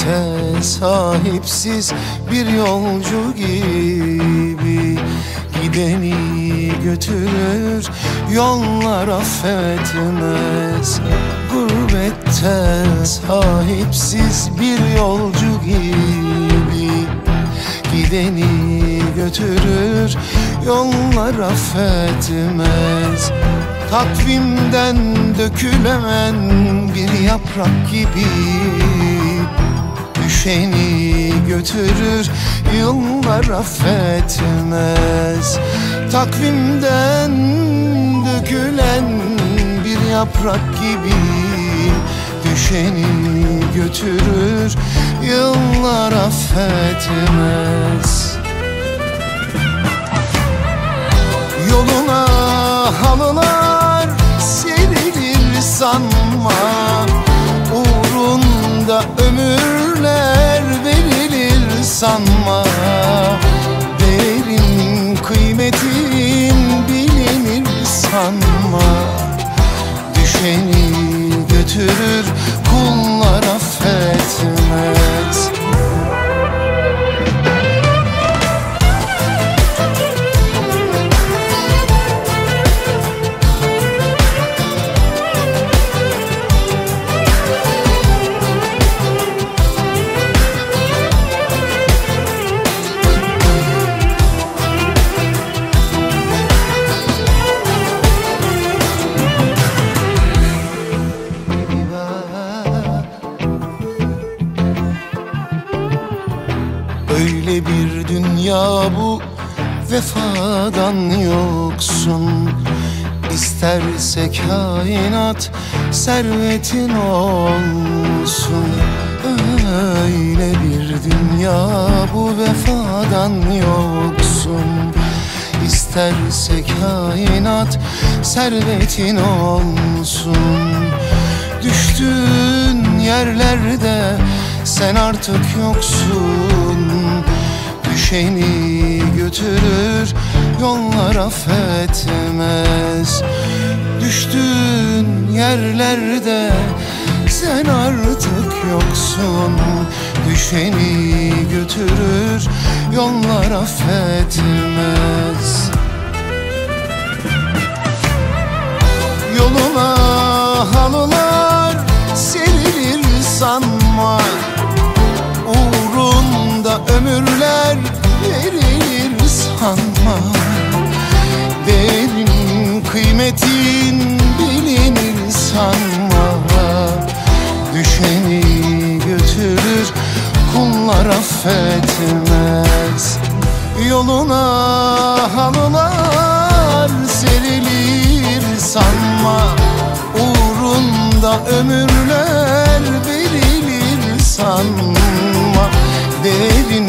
Gurbette sahipsiz bir yolcu gibi, gideni götürür yollar affetmez. Gurbette sahipsiz bir yolcu gibi, gideni götürür yollar affetmez. Takvimden dökülen bir yaprak gibi, düşeni götürür yıllar affetmez. Takvimden dökülen bir yaprak gibi, düşeni götürür yıllar affetmez. Yoluna halılar serilir sanma, uğrunda ömürler verilir sanma. Değerin kıymetin bilinir sanma, düşeni götürür kullar affetmez. Öyle bir dünya bu, vefadan yoksun. İsterse kainat servetin olsun. Öyle bir dünya bu, vefadan yoksun. İsterse kainat servetin olsun. Düştüğün yerlerde sen artık yoksun. Düşeni götürür yollar affetmez. Düştüğün yerlerde sen artık yoksun. Düşeni götürür yollar affetmez. Yoluna halılar serilir sanma, uğrunda ömürler verilir sanma. Değerin kıymetin bilinir sanma, düşeni götürür kullar affetmez. Yoluna halılar serilir sanma, uğrunda ömürler verilir sanma. Değerin